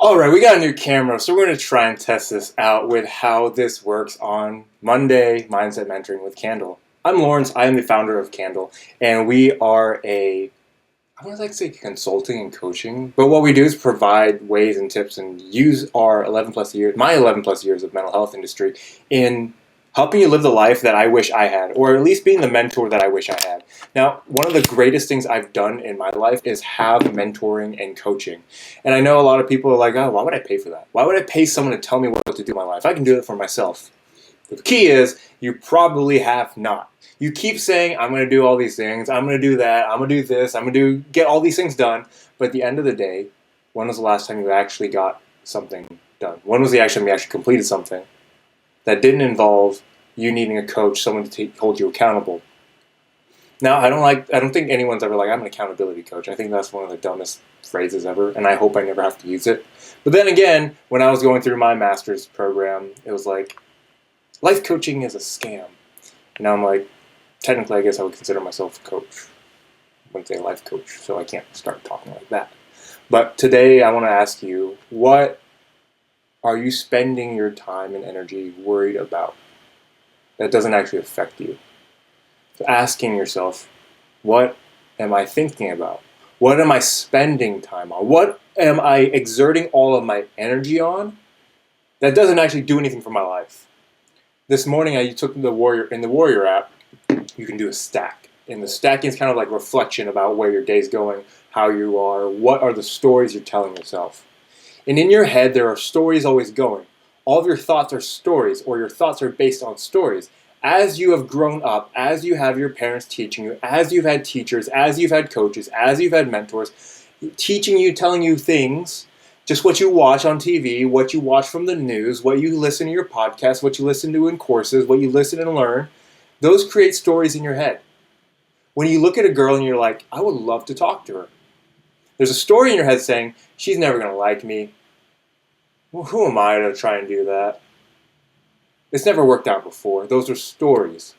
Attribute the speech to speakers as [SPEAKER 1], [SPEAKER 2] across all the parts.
[SPEAKER 1] All right, we got a new camera, so we're going to try and test this out with how this works on Monday Mindset Mentoring with KandL. I'm Laurence. I am the founder of KandL, and we are I don't like to say consulting and coaching, but what we do is provide ways and tips and use our 11 plus years, my 11 plus years of mental health industry in helping you live the life that I wish I had, or at least being the mentor that I wish I had. Now, one of the greatest things I've done in my life is have mentoring and coaching. And I know a lot of people are like, oh, why would I pay for that? Why would I pay someone to tell me what to do in my life? I can do it for myself. The key is you probably have not. You keep saying, I'm going to do all these things, I'm going to do that, I'm going to do this, I'm going to get all these things done. But at the end of the day, when was the last time you actually got something done? When was the last time you actually completed something that didn't involve you needing a coach, someone to hold you accountable? Now, I don't think anyone's ever like, I'm an accountability coach. I think that's one of the dumbest phrases ever, and I hope I never have to use it. But then again, when I was going through my master's program, it was like, life coaching is a scam. And now I'm like, technically, I guess I would consider myself a coach. I wouldn't say a life coach, so I can't start talking like that. But today, I want to ask you, what are you spending your time and energy worried about that doesn't actually affect you? So asking yourself, what am I thinking about? What am I spending time on? What am I exerting all of my energy on that doesn't actually do anything for my life? This morning, I took in the Warrior app, you can do a stack. And the stacking is kind of like reflection about where your day's going, how you are, what are the stories you're telling yourself. And in your head, there are stories always going. All of your thoughts are stories, or your thoughts are based on stories. As you have grown up, as you have your parents teaching you, as you've had teachers, as you've had coaches, as you've had mentors, teaching you, telling you things, just what you watch on TV, what you watch from the news, what you listen to your podcast, what you listen to in courses, what you listen and learn, those create stories in your head. When you look at a girl and you're like, I would love to talk to her, there's a story in your head saying, she's never going to like me. Well, who am I to try and do that? It's never worked out before. Those are stories.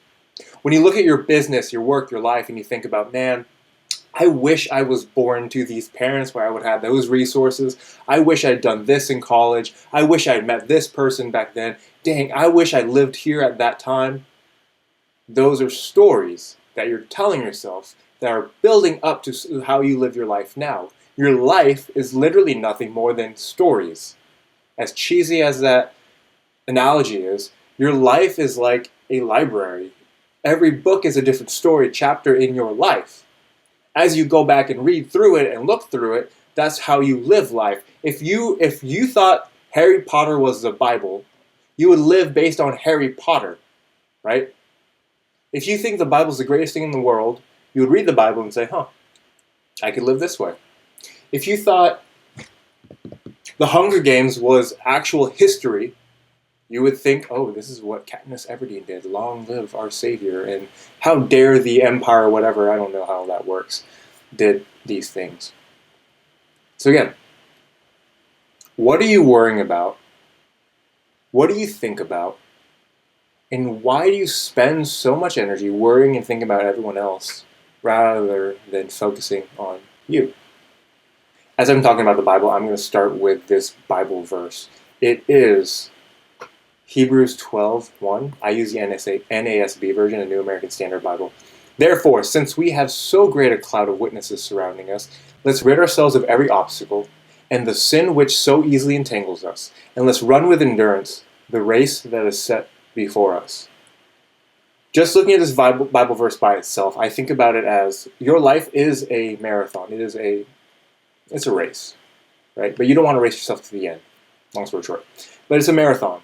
[SPEAKER 1] When you look at your business, your work, your life, and you think about, man, I wish I was born to these parents where I would have those resources. I wish I'd done this in college. I wish I'd met this person back then. Dang, I wish I lived here at that time. Those are stories that you're telling yourself that are building up to how you live your life now. Your life is literally nothing more than stories. As cheesy as that analogy is, your life is like a library. Every book is a different story, chapter in your life. As you go back and read through it and look through it, that's how you live life. If you thought Harry Potter was the Bible, you would live based on Harry Potter, right? If you think the Bible is the greatest thing in the world, you would read the Bible and say, I could live this way. If you thought the Hunger Games was actual history, you would think, oh, this is what Katniss Everdeen did. Long live our savior. And how dare the Empire, whatever, I don't know how that works, did these things. So again, what are you worrying about? What do you think about? And why do you spend so much energy worrying and thinking about everyone else rather than focusing on you? As I'm talking about the Bible, I'm going to start with this Bible verse. It is Hebrews 12:1. I use the NASB version, a New American Standard Bible. Therefore, since we have so great a cloud of witnesses surrounding us, let's rid ourselves of every obstacle and the sin which so easily entangles us, and let's run with endurance the race that is set before us. Just looking at this Bible verse by itself, I think about it as your life is a marathon. It's a race, right? But you don't want to race yourself to the end, long story short. But it's a marathon.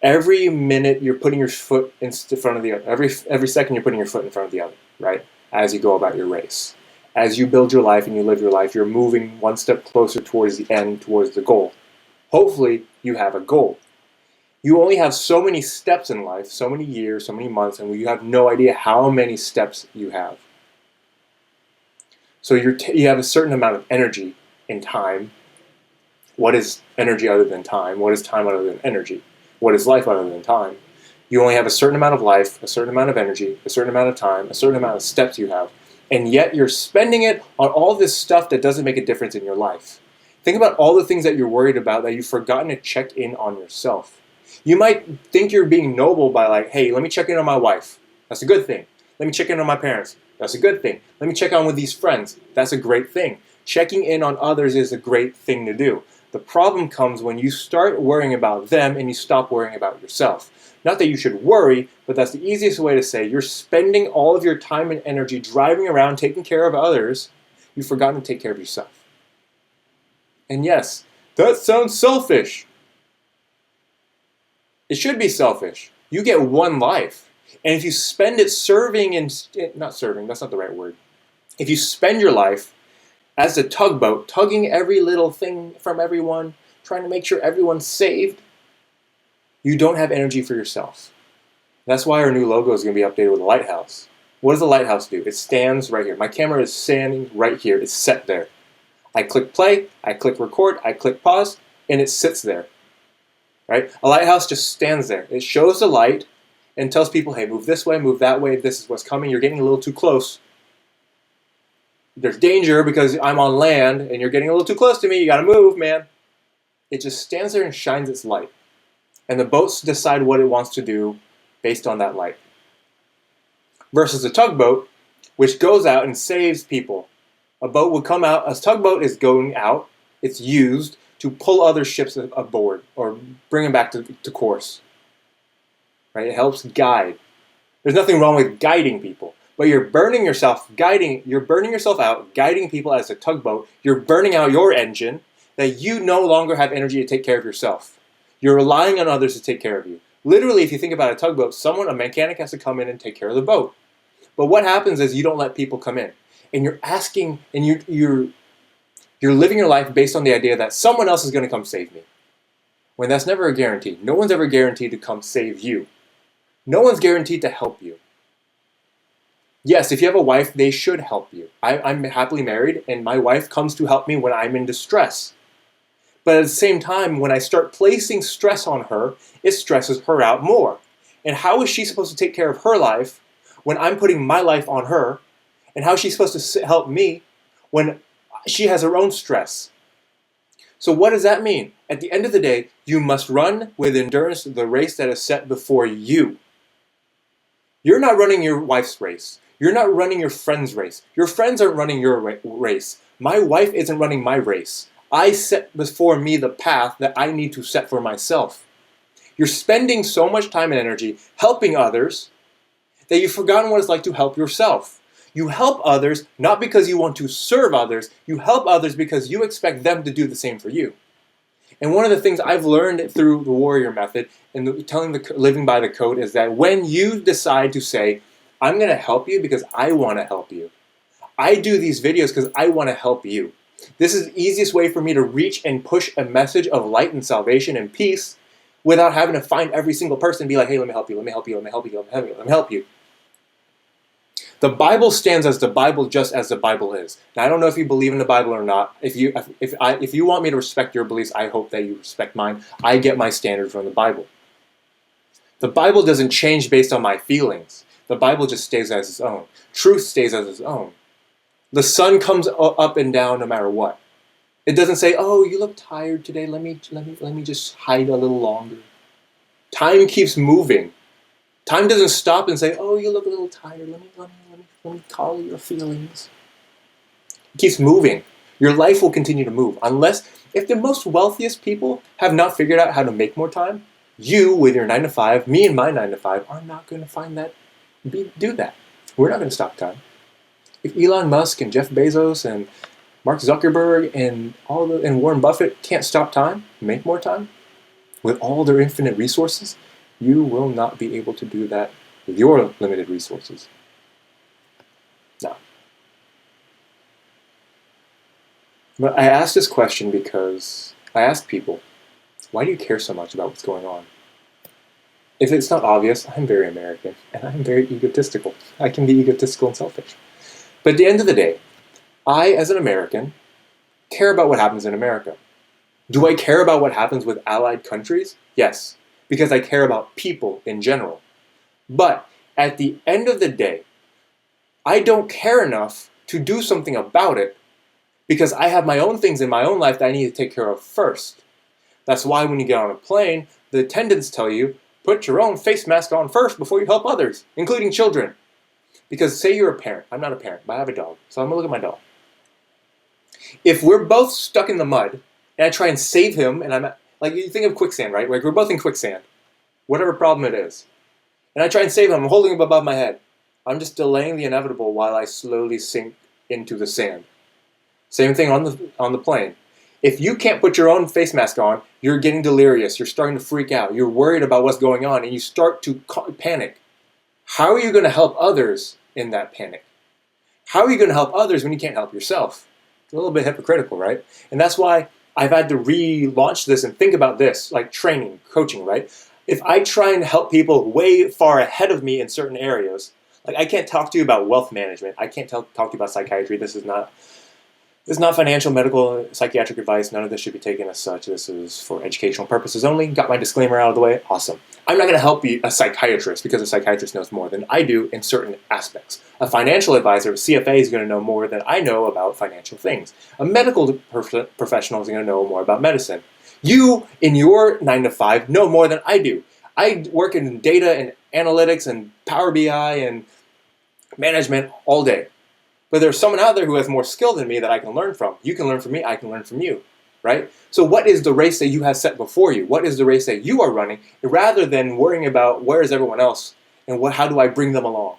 [SPEAKER 1] Every minute you're putting your foot in front of the other. Every second you're putting your foot in front of the other, right? As you go about your race. As you build your life and you live your life, you're moving one step closer towards the end, towards the goal. Hopefully you have a goal. You only have so many steps in life, so many years, so many months, and you have no idea how many steps you have. So you have a certain amount of energy in time. What is energy other than time? What is time other than energy? What is life other than time? You only have a certain amount of life, a certain amount of energy, a certain amount of time, a certain amount of steps you have, and yet you're spending it on all this stuff that doesn't make a difference in your life. Think about all the things that you're worried about that you've forgotten to check in on yourself. You might think you're being noble by like, hey, let me check in on my wife. That's a good thing. Let me check in on my parents. That's a good thing. Let me check on with these friends. That's a great thing. Checking in on others is a great thing to do. The problem comes when you start worrying about them and you stop worrying about yourself. Not that you should worry, but that's the easiest way to say you're spending all of your time and energy driving around taking care of others. You've forgotten to take care of yourself. And yes, that sounds selfish. It should be selfish. You get one life. And if you spend it serving and, not serving, that's not the right word. If you spend your life as a tugboat, tugging every little thing from everyone, trying to make sure everyone's saved, you don't have energy for yourself. That's why our new logo is going to be updated with a lighthouse. What does a lighthouse do? It stands right here. My camera is standing right here. It's set there. I click play, I click record, I click pause, and it sits there. Right? A lighthouse just stands there. It shows the light and tells people, hey, move this way, move that way, this is what's coming, you're getting a little too close. There's danger because I'm on land and you're getting a little too close to me, you gotta move, man. It just stands there and shines its light. And the boats decide what it wants to do based on that light. Versus a tugboat, which goes out and saves people. A boat would come out, a tugboat is going out, it's used to pull other ships aboard or bring them back to course. Right? It helps guide. There's nothing wrong with guiding people, but you're burning yourself out, guiding people as a tugboat. You're burning out your engine that you no longer have energy to take care of yourself. You're relying on others to take care of you. Literally, if you think about a tugboat, a mechanic has to come in and take care of the boat. But what happens is you don't let people come in. And you're asking, and you're living your life based on the idea that someone else is going to come save me. When that's never a guarantee. No one's ever guaranteed to come save you. No one's guaranteed to help you. Yes, if you have a wife, they should help you. I'm happily married, and my wife comes to help me when I'm in distress. But at the same time, when I start placing stress on her, it stresses her out more. And how is she supposed to take care of her life when I'm putting my life on her? And how is she supposed to help me when she has her own stress? So what does that mean? At the end of the day, you must run with endurance the race that is set before you. You're not running your wife's race. You're not running your friend's race. Your friends aren't running your race. My wife isn't running my race. I set before me the path that I need to set for myself. You're spending so much time and energy helping others that you've forgotten what it's like to help yourself. You help others not because you want to serve others. You help others because you expect them to do the same for you. And one of the things I've learned through the warrior method and living by the code is that when you decide to say, I'm going to help you because I want to help you. I do these videos because I want to help you. This is the easiest way for me to reach and push a message of light and salvation and peace without having to find every single person and be like, hey, let me help you, let me help you, let me help you, let me help you, let me help you. The Bible stands as the Bible just as the Bible is. Now, I don't know if you believe in the Bible or not. If you want me to respect your beliefs, I hope that you respect mine. I get my standard from the Bible. The Bible doesn't change based on my feelings. The Bible just stays as its own. Truth stays as its own. The sun comes up and down no matter what. It doesn't say, oh, you look tired today. Let me just hide a little longer. Time keeps moving. Time doesn't stop and say, oh, you look a little tired. Let me call your feelings. It keeps moving. Your life will continue to move. If the most wealthiest people have not figured out how to make more time, you with your 9 to 5, me and my 9 to 5, are not going to do that. We're not going to stop time. If Elon Musk and Jeff Bezos and Mark Zuckerberg and Warren Buffett can't stop time, make more time, with all their infinite resources, you will not be able to do that with your limited resources. No. But I asked this question because I asked people, why do you care so much about what's going on? If it's not obvious, I'm very American, and I'm very egotistical. I can be egotistical and selfish. But at the end of the day, I, as an American, care about what happens in America. Do I care about what happens with allied countries? Yes, because I care about people in general. But at the end of the day, I don't care enough to do something about it because I have my own things in my own life that I need to take care of first. That's why when you get on a plane, the attendants tell you, put your own face mask on first before you help others, including children. Because say you're a parent. I'm not a parent, but I have a dog, so I'm going to look at my dog. If we're both stuck in the mud, and I try and save him, and I'm like, you think of quicksand, right? Like we're both in quicksand, whatever problem it is. And I try and save him, I'm holding him above my head. I'm just delaying the inevitable while I slowly sink into the sand. Same thing on the plane. If you can't put your own face mask on, you're getting delirious, you're starting to freak out, you're worried about what's going on, and you start to panic. How are you going to help others in that panic? How are you going to help others when you can't help yourself? It's a little bit hypocritical, right? And that's why I've had to relaunch this and think about this, like training, coaching, right? If I try and help people way far ahead of me in certain areas, like I can't talk to you about wealth management, I can't talk to you about psychiatry, this is not financial, medical, psychiatric advice. None of this should be taken as such. This is for educational purposes only. Got my disclaimer out of the way. Awesome. I'm not going to help you, a psychiatrist, because a psychiatrist knows more than I do in certain aspects. A financial advisor, a CFA, is going to know more than I know about financial things. A medical professional is going to know more about medicine. You, in your 9 to 5, know more than I do. I work in data and analytics and Power BI and management all day. But there's someone out there who has more skill than me that I can learn from. You can learn from me, I can learn from you, right? So what is the race that you have set before you? What is the race that you are running, rather than worrying about where is everyone else and how do I bring them along?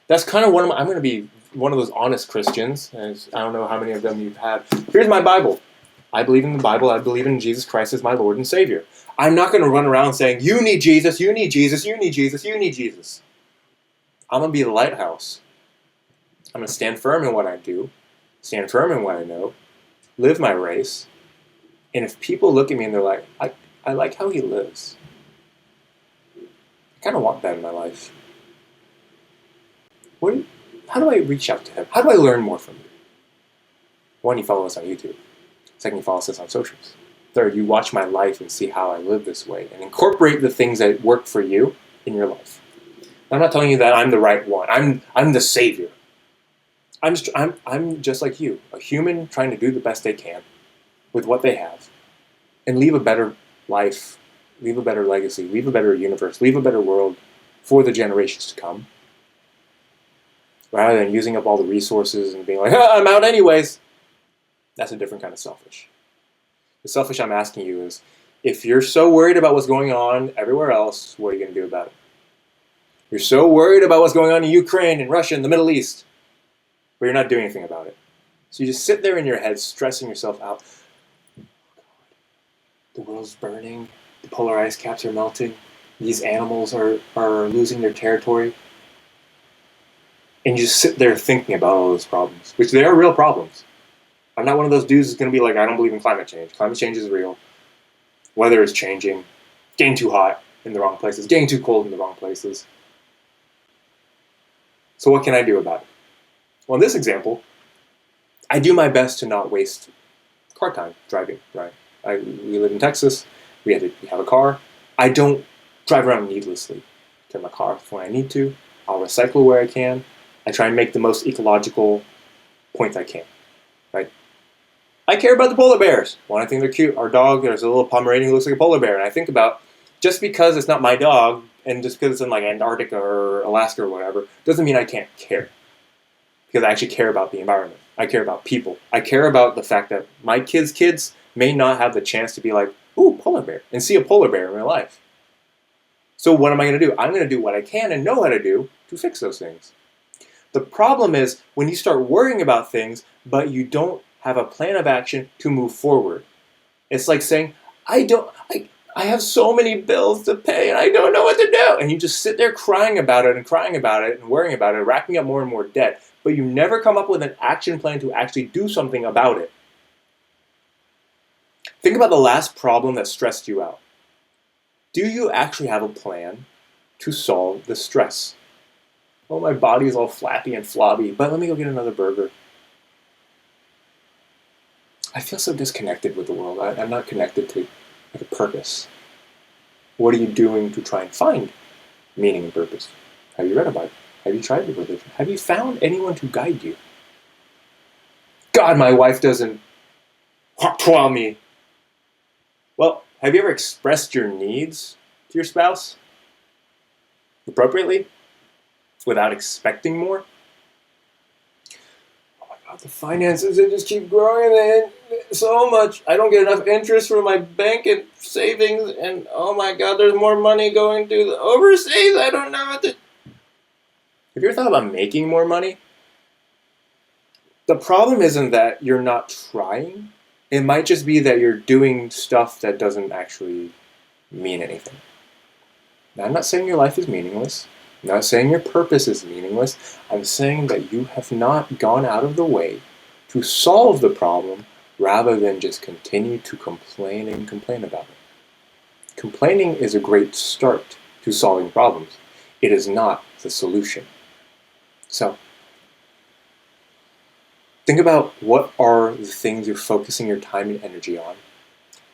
[SPEAKER 1] That's kind of I'm going to be one of those honest Christians. As I don't know how many of them you've had. Here's my Bible. I believe in the Bible. I believe in Jesus Christ as my Lord and Savior. I'm not going to run around saying, you need Jesus, you need Jesus, you need Jesus, you need Jesus. I'm going to be the lighthouse. I'm going to stand firm in what I do, stand firm in what I know, live my race, and if people look at me and they're like, I like how he lives, I kind of want that in my life. How do I reach out to him? How do I learn more from you? One, you follow us on YouTube. Second, you follow us on socials. Third, you watch my life and see how I live this way and incorporate the things that work for you in your life. I'm not telling you that I'm the right one. I'm the savior. I'm just like you, a human trying to do the best they can with what they have and leave a better life, leave a better legacy, leave a better universe, leave a better world for the generations to come, rather than using up all the resources and being like, I'm out anyways. That's a different kind of selfish. The selfish I'm asking you is, if you're so worried about what's going on everywhere else, what are you going to do about it? You're so worried about what's going on in Ukraine and Russia and the Middle East, but you're not doing anything about it. So you just sit there in your head stressing yourself out. The world's burning, the polar ice caps are melting, these animals are losing their territory. And you just sit there thinking about all those problems, which they are real problems. I'm not one of those dudes who's going to be like, I don't believe in climate change. Climate change is real. Weather is changing. Getting too hot in the wrong places. Getting too cold in the wrong places. So what can I do about it? Well, in this example, I do my best to not waste car time driving, right? We live in Texas. We have a car. I don't drive around needlessly. Turn my car off when I need to. I'll recycle where I can. I try and make the most ecological points I can, right? I care about the polar bears. One, I think they're cute. Our dog, there's a little Pomeranian who looks like a polar bear. And I think about, just because it's not my dog, and just because it's in like Antarctica or Alaska or whatever, doesn't mean I can't care. Because I actually care about the environment. I care about people. I care about the fact that my kids may not have the chance to be like, ooh, polar bear, and see a polar bear in real life. So what am I going to do? I'm going to do what I can and know how to do to fix those things. The problem is when you start worrying about things, but you don't have a plan of action to move forward. It's like saying, I have so many bills to pay and I don't know what to do. And you just sit there crying about it and worrying about it, racking up more and more debt, but you never come up with an action plan to actually do something about it. Think about the last problem that stressed you out. Do you actually have a plan to solve the stress? Oh, my body is all flappy and flabby, but let me go get another burger. I feel so disconnected with the world. I'm not connected to a purpose. What are you doing to try and find meaning and purpose? Have you read about it? Have you tried the religion? Have you found anyone to guide you? God, my wife doesn't twirl me. Well, have you ever expressed your needs to your spouse appropriately without expecting more? Oh my God, the finances, they just keep growing so much. I don't get enough interest from my bank and savings, and oh my God, there's more money going to the overseas. I don't know what to. Have you ever thought about making more money? The problem isn't that you're not trying. It might just be that you're doing stuff that doesn't actually mean anything. Now, I'm not saying your life is meaningless. I'm not saying your purpose is meaningless. I'm saying that you have not gone out of the way to solve the problem rather than just continue to complain and complain about it. Complaining is a great start to solving problems. It is not the solution. So, think about what are the things you're focusing your time and energy on,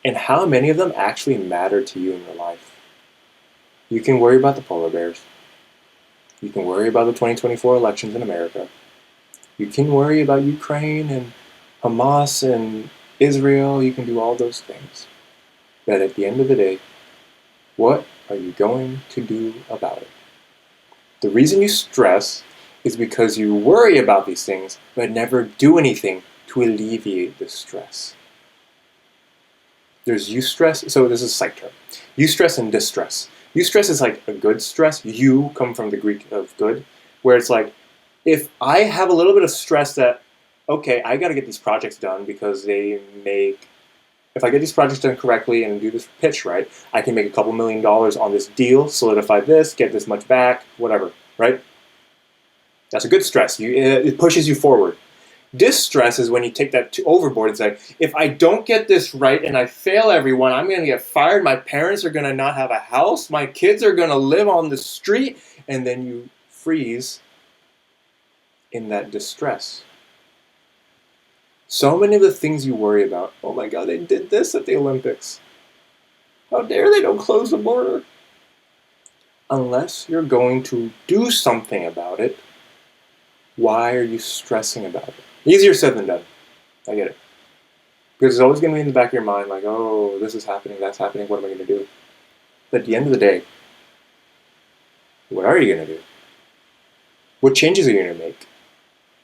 [SPEAKER 1] and how many of them actually matter to you in your life. You can worry about the polar bears. You can worry about the 2024 elections in America. You can worry about Ukraine and Hamas and Israel. You can do all those things. But at the end of the day, what are you going to do about it? The reason you stress is because you worry about these things but never do anything to alleviate the stress. There's eustress, so this is a psych term. Eustress and distress. Eustress is like a good stress. You come from the Greek of good, where it's like, if I have a little bit of stress that, okay, I got to get these projects done because if I get these projects done correctly and do this pitch right, I can make a couple $1,000,000 on this deal, solidify this, get this much back, whatever, right? That's a good stress. It pushes you forward. Distress is when you take that overboard and say, if I don't get this right and I fail everyone, I'm going to get fired, my parents are going to not have a house, my kids are going to live on the street, and then you freeze in that distress. So many of the things you worry about, oh my God, they did this at the Olympics. How dare they don't close the border? Unless you're going to do something about it, why are you stressing about it? Easier said than done. I get it. Because it's always going to be in the back of your mind, like, oh, this is happening, that's happening, what am I going to do? But at the end of the day, what are you going to do? What changes are you going to make?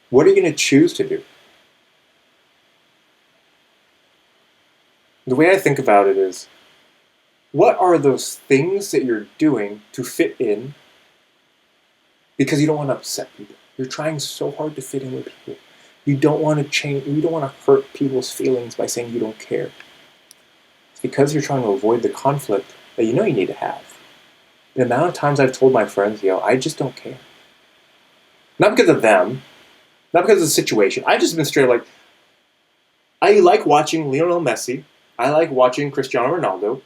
[SPEAKER 1] What are you going to choose to do? The way I think about it is, what are those things that you're doing to fit in because you don't want to upset people? You're trying so hard to fit in with people. You don't want to change, you don't want to hurt people's feelings by saying you don't care. It's because you're trying to avoid the conflict that you know you need to have. The amount of times I've told my friends, I just don't care. Not because of them, not because of the situation. I've just been straight like, I like watching Lionel Messi. I like watching Cristiano Ronaldo.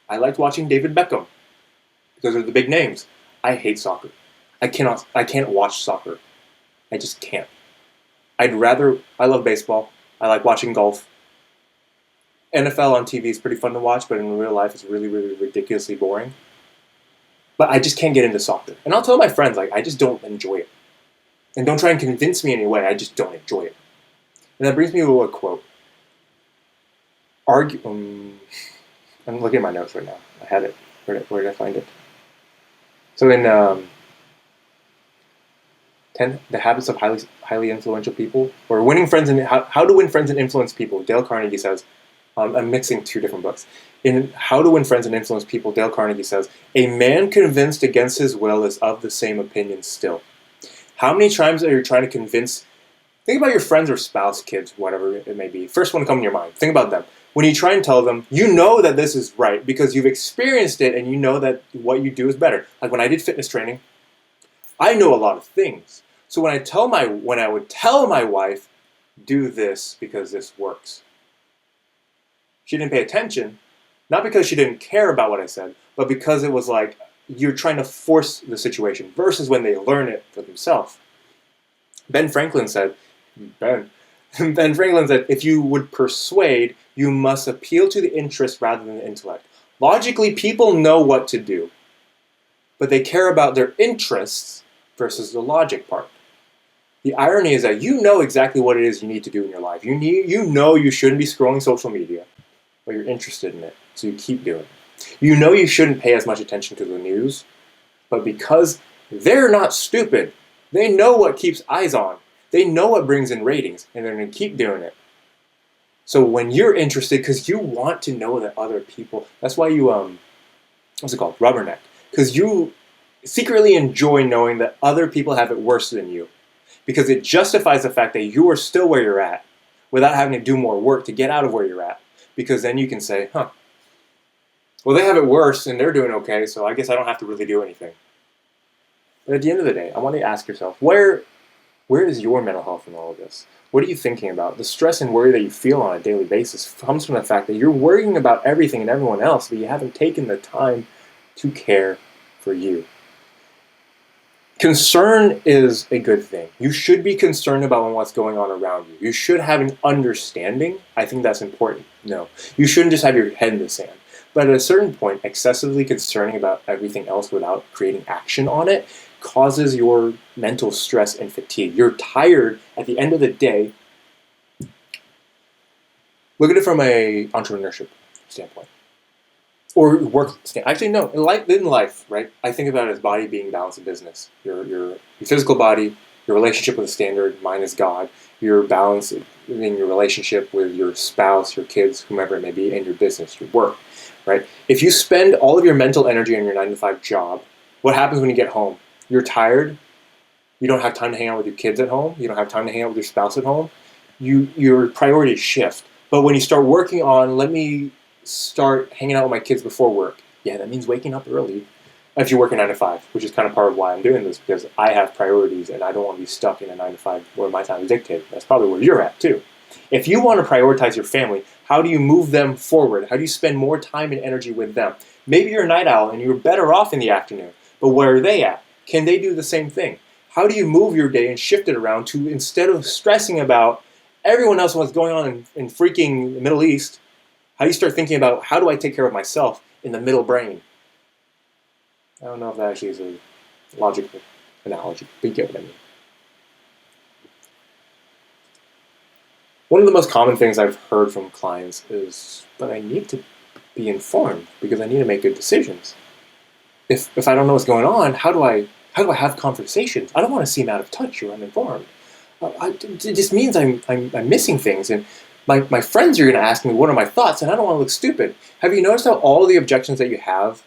[SPEAKER 1] I liked watching David Beckham because they're the big names. I hate soccer. I can't watch soccer. I just can't. I love baseball. I like watching golf. NFL on TV is pretty fun to watch, but in real life it's really, really ridiculously boring. But I just can't get into soccer. And I'll tell my friends, like, I just don't enjoy it. And don't try and convince me anyway, I just don't enjoy it. And that brings me to a quote. I'm looking at my notes right now. I had it. Where did I find it? So in 10 The Habits of Highly Influential People, or Winning Friends and How to Win Friends and Influence People, Dale Carnegie says, I'm mixing two different books. In How to Win Friends and Influence People, Dale Carnegie says, a man convinced against his will is of the same opinion still. How many times are you trying to convince, think about your friends or spouse, kids, whatever it may be. First one to come to your mind. Think about them. When you try and tell them, you know that this is right because you've experienced it and you know that what you do is better. Like when I did fitness training, I know a lot of things. So when I would tell my wife, do this because this works, she didn't pay attention, not because she didn't care about what I said, but because it was like you're trying to force the situation versus when they learn it for themselves. Ben Franklin said, if you would persuade, you must appeal to the interest rather than the intellect. Logically, people know what to do, but they care about their interests versus the logic part. The irony is that you know exactly what it is you need to do in your life. You know you shouldn't be scrolling social media, but you're interested in it, so you keep doing it. You know you shouldn't pay as much attention to the news, but because they're not stupid, they know what keeps eyes on. They know what brings in ratings, and they're going to keep doing it. So when you're interested, because you want to know that other people, that's why you, what's it called? Rubberneck. Because you secretly enjoy knowing that other people have it worse than you. Because it justifies the fact that you are still where you're at without having to do more work to get out of where you're at. Because then you can say, well, they have it worse and they're doing okay, so I guess I don't have to really do anything. But at the end of the day, I want you to ask yourself, where is your mental health in all of this? What are you thinking about? The stress and worry that you feel on a daily basis comes from the fact that you're worrying about everything and everyone else, but you haven't taken the time to care for you. Concern is a good thing. You should be concerned about what's going on around you. You should have an understanding. I think that's important. No, you shouldn't just have your head in the sand. But at a certain point, excessively concerning about everything else without creating action on it causes your mental stress and fatigue. You're tired at the end of the day. Look at it from an entrepreneurship standpoint. Or work standpoint. Actually, no. In life, right? I think about it as body being balanced in business. Your physical body, your relationship with a standard, mine is God. Your balance in your relationship with your spouse, your kids, whomever it may be, and your business, your work, right? If you spend all of your mental energy on your 9-to-5 job, what happens when you get home? You're tired. You don't have time to hang out with your kids at home. You don't have time to hang out with your spouse at home. Your priorities shift. But when you start working on, let me start hanging out with my kids before work. Yeah, that means waking up early. If you work a 9-to-5, which is kind of part of why I'm doing this, because I have priorities and I don't want to be stuck in a 9-to-5 where my time is dictated. That's probably where you're at too. If you want to prioritize your family, how do you move them forward? How do you spend more time and energy with them? Maybe you're a night owl and you're better off in the afternoon, but where are they at? Can they do the same thing? How do you move your day and shift it around to, instead of stressing about everyone else and what's going on in freaking the Middle East, how do you start thinking about, how do I take care of myself in the middle brain? I don't know if that actually is a logical analogy, but you get what I mean. One of the most common things I've heard from clients is, but I need to be informed because I need to make good decisions. If I don't know what's going on, how do I have conversations? I don't want to seem out of touch or uninformed. It just means I'm missing things, and my friends are going to ask me what are my thoughts, and I don't want to look stupid. Have you noticed how all the objections that you have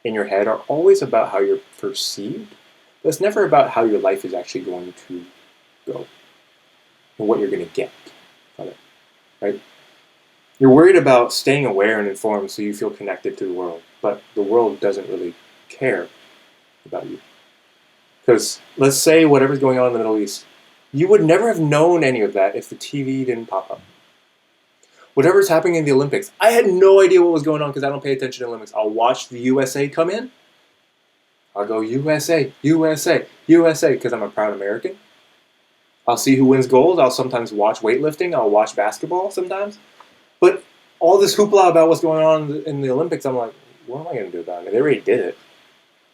[SPEAKER 1] in your head are always about how you're perceived? But it's never about how your life is actually going to go and what you're going to get from it, right? You're worried about staying aware and informed so you feel connected to the world, but the world doesn't really care about you. Because let's say whatever's going on in the Middle East, you would never have known any of that if the TV didn't pop up. Whatever's happening in the Olympics, I had no idea what was going on because I don't pay attention to the Olympics. I'll watch the USA come in. I'll go USA, USA, USA because I'm a proud American. I'll see who wins gold. I'll sometimes watch weightlifting. I'll watch basketball sometimes. But all this hoopla about what's going on in the Olympics, I'm like, what am I going to do about it? They already did it.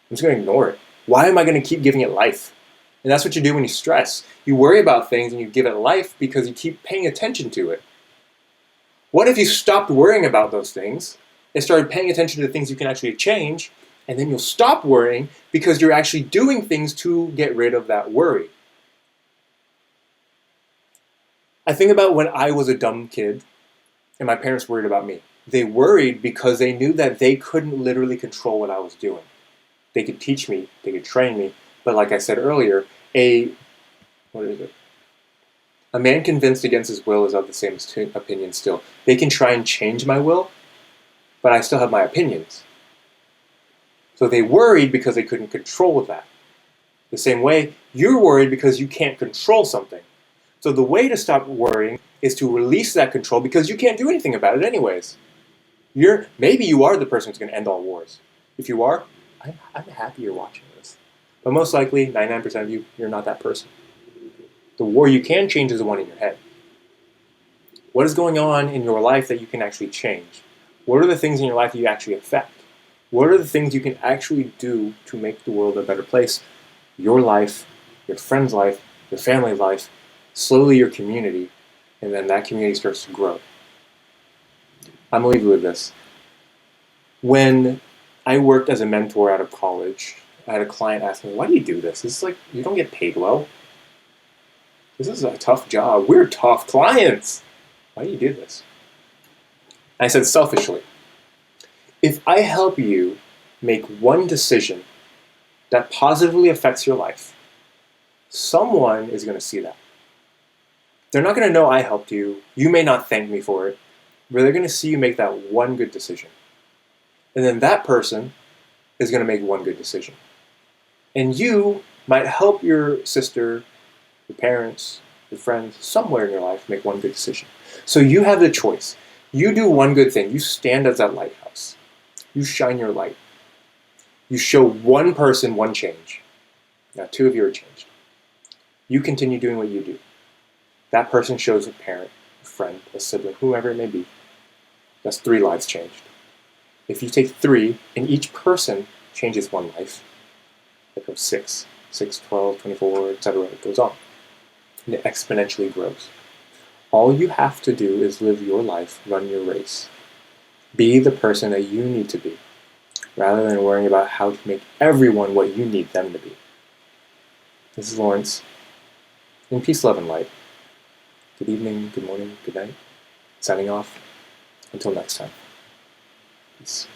[SPEAKER 1] I'm just going to ignore it. Why am I going to keep giving it life? And that's what you do when you stress. You worry about things and you give it life because you keep paying attention to it. What if you stopped worrying about those things and started paying attention to the things you can actually change, and then you'll stop worrying because you're actually doing things to get rid of that worry? I think about when I was a dumb kid and my parents worried about me. They worried because they knew that they couldn't literally control what I was doing. They could teach me, they could train me, but like I said earlier, a man convinced against his will is of the same opinion still. They can try and change my will, but I still have my opinions. So they worried because they couldn't control that. The same way, you're worried because you can't control something. So the way to stop worrying is to release that control because you can't do anything about it anyways. Maybe you are the person who's going to end all wars. If you are, I'm happy you're watching this. But most likely, 99% of you, you're not that person. The war you can change is the one in your head. What is going on in your life that you can actually change? What are the things in your life that you actually affect? What are the things you can actually do to make the world a better place? Your life, your friend's life, your family life, slowly your community, and then that community starts to grow. I'm going to leave you with this. When I worked as a mentor out of college, I had a client ask me, why do you do this? It's like, you don't get paid well. This is a tough job. We're tough clients. Why do you do this? I said, selfishly, if I help you make one decision that positively affects your life, someone is going to see that. They're not going to know I helped you. You may not thank me for it, but they're going to see you make that one good decision. And then that person is going to make one good decision. And you might help your sister, your parents, your friends, somewhere in your life make one good decision. So you have the choice. You do one good thing. You stand as that lighthouse. You shine your light. You show one person one change. Now 2 of you are changed. You continue doing what you do. That person shows a parent, a friend, a sibling, whoever it may be. That's 3 lives changed. If you take 3 and each person changes one life, that goes 6, 12, 24, etc. It goes on. And it exponentially grows. All you have to do is live your life, run your race. Be the person that you need to be, rather than worrying about how to make everyone what you need them to be. This is Laurence. In peace, love, and light. Good evening, good morning, good night. Signing off. Until next time. Peace.